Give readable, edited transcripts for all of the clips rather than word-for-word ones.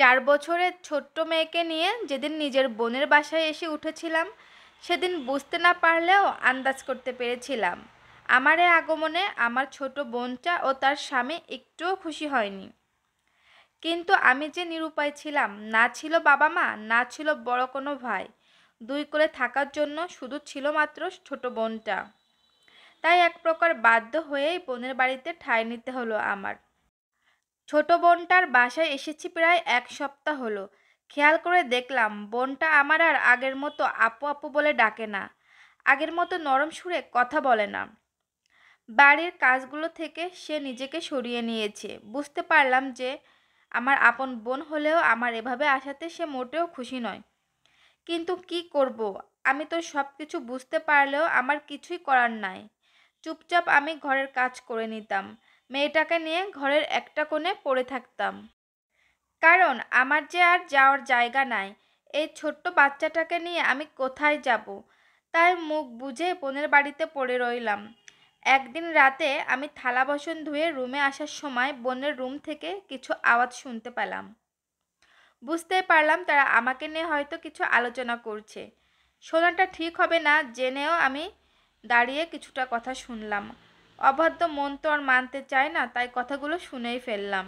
4 বছরের ছোট্ট মেয়েকে নিয়ে যেদিন নিজের বোনের বাসায় এসে উঠেছিলাম, সেদিন বুঝতে না পারলেও আন্দাজ করতে পেরেছিলাম আমার এই আগমনে আমার ছোট বোনটা ও তার স্বামী একটুও খুশি হয়নি। কিন্তু আমি যে নিরুপায় ছিলাম, না ছিল বাবা মা, না ছিল বড় কোনো ভাই, দুই কোলে থাকার জন্য শুধু ছিল মাত্র ছোট বোনটা। তাই এক প্রকার বাধ্য হয়েই বোনের বাড়িতে ঠাঁই নিতে হলো আমার। ছোট বোনটার বাসায় এসেছি প্রায় 1 সপ্তাহ হলো। খেয়াল করে দেখলাম বোনটা আমার আর আগের মতো আপু আপু বলে ডাকে না, আগের মতো নরম সুরে কথা বলে না। বাড়ির কাজগুলো থেকে সে নিজেকে সরিয়ে নিয়েছে। বুঝতে পারলাম যে আমার আপন বোন হলেও আমার এভাবে আসাতে সে মোটেও খুশি নয়। কিন্তু কি করব, আমি তো সব কিছু বুঝতে পারলেও আমার কিছুই করার নাই। চুপচাপ আমি ঘরের কাজ করে নিতাম, মেয়েটাকে নিয়ে ঘরের একটা কোণে পড়ে থাকতাম। কারণ আমার যে আর যাওয়ার জায়গা নাই, এই ছোট্ট বাচ্চাটাকে নিয়ে আমি কোথায় যাব। তাই মুখ বুজে বোনের বাড়িতে পড়ে রইলাম। একদিন রাতে আমি থালা বাসন ধুয়ে রুমে আসার সময় বোনের রুম থেকে কিছু আওয়াজ শুনতে পেলাম। বুঝতেই পারলাম তারা আমাকে নিয়ে হয়তো কিছু আলোচনা করছে। শোনাটা ঠিক হবে না জেনেও আমি দাঁড়িয়ে কিছুটা কথা শুনলাম। অবাধ্য মন তো আর মানতে চায় না, তাই কথাগুলো শুনেই ফেললাম।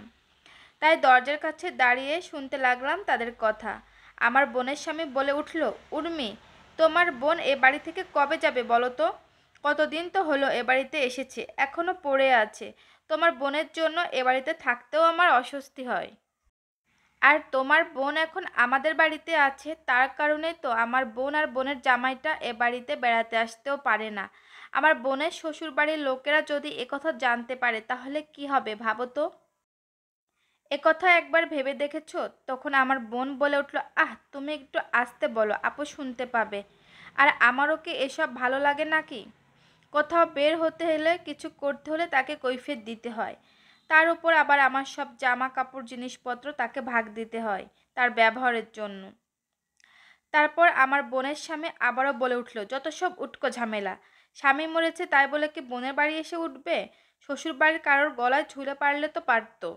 তাই দরজার কাছে দাঁড়িয়ে শুনতে লাগলাম তাদের কথা। আমার বোনের স্বামী বলে উঠল, উর্মি, তোমার বোন এ বাড়ি থেকে কবে যাবে বলো তো? কতদিন তো হলো এ বাড়িতে এসেছে, এখনো পড়ে আছে। তোমার বোনের জন্য এ বাড়িতে থাকতেও আমার অস্বস্তি হয়। আর তোমার বোন এখন আমাদের বাড়িতে আছে, তার কারণেই তো আমার বোন আর বোনের জামাইটা এ বাড়িতে বেড়াতে আসতেও পারে না। আমার বোনের শ্বশুরবাড়ির লোকেরা যদি একথা জানতে পারে তাহলে কি হবে ভাবো তো। একথা একবার ভেবে দেখেছো? তখন আমার বোন বলে উঠল, আহ তুমি একটু আস্তে বলো, আপু শুনতে পাবে। আর আমারও কি এসব ভালো লাগে নাকি? কোথাও বের হতে হলে, কিছু করতে হলে তাকে কৈফিয়ত দিতে হয়। তার উপর আবার আমার সব জামা কাপড় জিনিসপত্র তাকে ভাগ দিতে হয় তার ব্যবহারের জন্য। তারপর আমার বোনের স্বামী আবারও বলে উঠল, যত সব উটকো ঝামেলা। স্বামী মরেছে তাই বলে কি বোনের বাড়ি এসে উঠবে? শ্বশুর বাড়ির কারোর গলায় ঝুলে পারলে তো পারতো।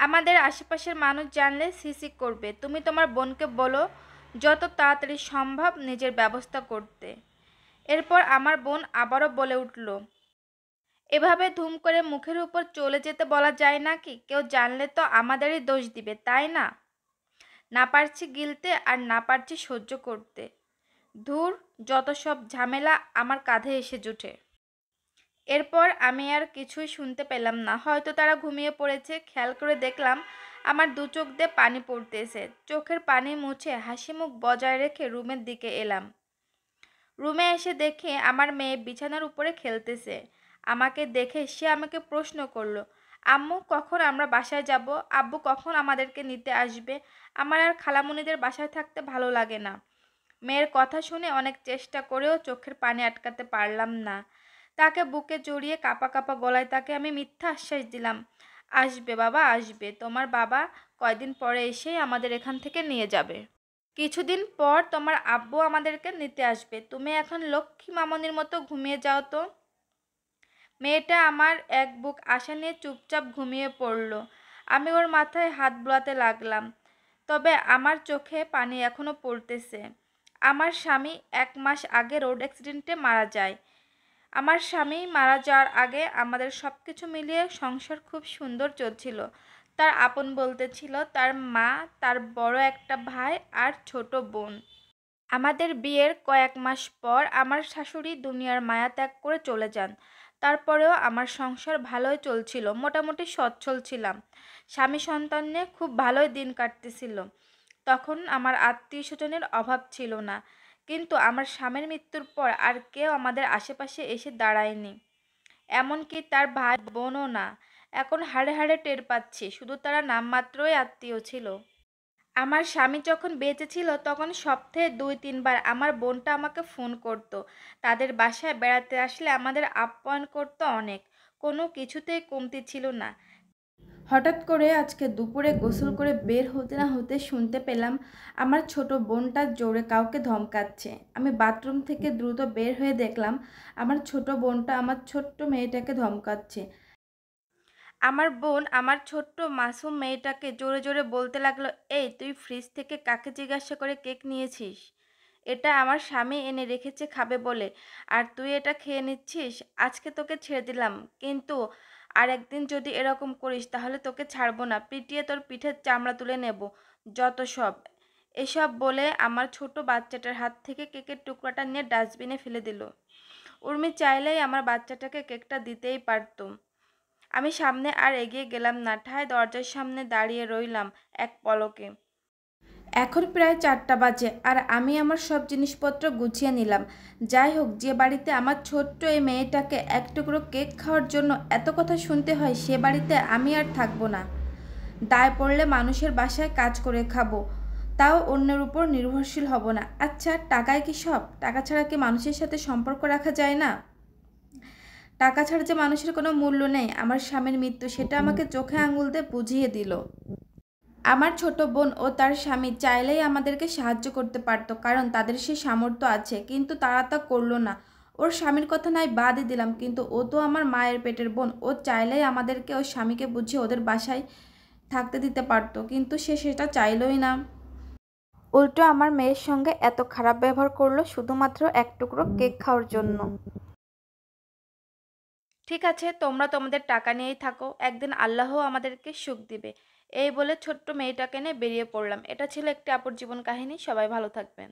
আমাদের আশেপাশের মানুষ জানলে সিসি করবে। তুমি তোমার বোনকে বলো যত তাড়াতাড়ি সম্ভব নিজের ব্যবস্থা করতে। এরপর আমার বোন আবারও বলে উঠল, এভাবে ধুম করে মুখের উপর চলে যেতে বলা যায় নাকি? কেউ জানলে তো আমাদেরই দোষ দিবে, তাই না? না পারছি গিলতে আর না পারছি সহ্য করতে। ধুর, যত সব ঝামেলা আমার কাঁধে এসে জুটে। এরপর আমি আর কিছুই শুনতে পেলাম না। হয়তো তারা ঘুমিয়ে পড়েছে। খেয়াল করে দেখলাম আমার দু চোখ দিয়ে পানি পড়তেছে। চোখের পানি মুছে হাসি মুখ বজায় রেখে রুমের দিকে এলাম। রুমে এসে দেখে আমার মেয়ে বিছানার উপরে খেলতেছে। আমাকে দেখে সে আমাকে প্রশ্ন করলো, আম্মু কখন আমরা বাসায় যাব? আব্বু কখন আমাদেরকে নিতে আসবে? আমার আর খালামণিদের বাসায় থাকতে ভালো লাগে না। মেয়ের কথা শুনে অনেক চেষ্টা করেও চোখের পানি আটকাতে পারলাম না। তাকে বুকে জড়িয়ে কাঁপা কাঁপা গলায় তাকে আমি মিথ্যা আশ্বাস দিলাম, আসবে বাবা আসবে, তোমার বাবা কয়দিন পরে এসেই আমাদের এখান থেকে নিয়ে যাবে। কিছুদিন পর তোমার আব্বু আমাদেরকে নিতে আসবে। তুমি এখন লক্ষ্মী মামনির মতো ঘুমিয়ে যাও তো। মেয়েটা আমার এক বুক আশা নিয়ে চুপচাপ ঘুমিয়ে পড়ল। আমি ওর মাথায় হাত বোলাতে লাগলাম। তবে আমার চোখে পানি এখনো পড়তেছে। আমার স্বামী 1 মাস আগে রোড অ্যাক্সিডেন্টে মারা যায়। আমার স্বামী মারা যাওয়ার আগে আমাদের সব কিছু মিলিয়ে সংসার খুব সুন্দর চলছিল। তার আপন বলতে ছিল তার মা, তার বড় একটা ভাই আর ছোট বোন। আমাদের বিয়ের কয়েক মাস পর আমার শাশুড়ি দুনিয়ার মায়া ত্যাগ করে চলে যান। তারপরেও আমার সংসার ভালোই চলছিল, মোটামুটি সচ্ছল ছিলাম। স্বামী সন্তান নিয়ে খুব ভালোই দিন কাটতেছিল। তখন আমার আত্মীয় স্বজনের অভাব ছিল না। কিন্তু আমার স্বামীর মৃত্যুর পর আর কেউ আমাদের আশেপাশে এসে দাঁড়ায়নি। এমনকি তার ভাই বোনও না। এখন হাড়ে হাড়ে টের পাচ্ছি শুধু তারা নামমাত্রই আত্মীয় ছিল। আমার স্বামী যখন বেঁচে ছিল তখন সপ্তাহে 2-3 বার আমার বোনটা আমাকে ফোন করতো। তাদের বাসায় বেড়াতে আসলে আমাদের আপ্যায়ন করতো অনেক। কোনো কিছুতেই কমতি ছিল না। হঠাৎ করে আজকে দুপুরে গোসল করে বের হতে না হতে শুনতে পেলাম আমার ছোট বোনটা জোরে কাউকে ধমকাচ্ছে। আমি বাথরুম থেকে দ্রুত বের হয়ে দেখলাম আমার ছোট বোনটা আমার ছোট্ট মেয়েটাকে ধমকাচ্ছে। আমার বোন আমার ছোট্ট মাসুম মেয়েটাকে জোরে জোরে বলতে লাগলো, এই তুই ফ্রিজ থেকে কাকে জিজ্ঞাসা করে কেক নিয়েছিস? এটা আমার স্বামী এনে রেখেছে খাবে বলে, আর তুই এটা খেয়ে নিচ্ছিস। আজকে তোকে ছেড়ে দিলাম, কিন্তু আর একদিন যদি এরকম করিস তাহলে তোকে ছাড়বো না, পিটিয়ে তোর পিঠের চামড়া তুলে নেব। যত সব। এসব বলে আমার ছোট বাচ্চাটার হাত থেকে কেকের টুকরাটা নিয়ে ডাস্টবিনে ফেলে দিল। উর্মি চাইলেই আমার বাচ্চাটাকে কেকটা দিতেই পারতো। আমি সামনে আর এগিয়ে গেলাম না, ঠায় দরজার সামনে দাঁড়িয়ে রইলাম এক পলকে। এখন প্রায় 4টা বাজে আর আমি আমার সব জিনিসপত্র গুছিয়ে নিলাম। যাই হোক, যে বাড়িতে আমার ছোট্ট এই মেয়েটাকে এক টুকরো কেক খাওয়ার জন্য এত কথা শুনতে হয়, সে বাড়িতে আমি আর থাকবো না। দায় পড়লে মানুষের বাসায় কাজ করে খাবো, তাও অন্যের উপর নির্ভরশীল হব না। আচ্ছা, টাকায় কি সব? টাকা ছাড়া কি মানুষের সাথে সম্পর্ক রাখা যায় না? টাকা ছাড়া যে মানুষের কোনো মূল্য নেই, আমার স্বামীর মৃত্যু সেটা আমাকে চোখে আঙুল দিয়ে বুঝিয়ে দিল। আমার ছোট বোন ও তার স্বামী চাইলেই আমাদেরকে সাহায্য করতে পারতো, কারণ তাদের সে সামর্থ্য আছে, কিন্তু তারা তা করলো না। ওর স্বামীর কথা নাই বাদই দিলাম, কিন্তু ও তো আমার মায়ের পেটের বোন। ও চাইলেই আমাদেরকে ওর স্বামীকে বুঝিয়ে ওদের বাসায় থাকতে দিতে পারতো, কিন্তু সে সেটা চাইলই না। উল্টো আমার মেয়ের সঙ্গে এত খারাপ ব্যবহার করলো শুধুমাত্র এক টুকরো কেক খাওয়ার জন্য। ঠিক আছে, তোমরা তোমাদের টাকা নিয়েই থাকো, একদিন আল্লাহ আমাদেরকে সুখ দিবে। এই বলে ছোট্ট মেয়েটাকে নিয়ে বেরিয়ে পড়লাম। এটা ছিল একটি আপুর জীবন কাহিনী। সবাই ভালো থাকবেন।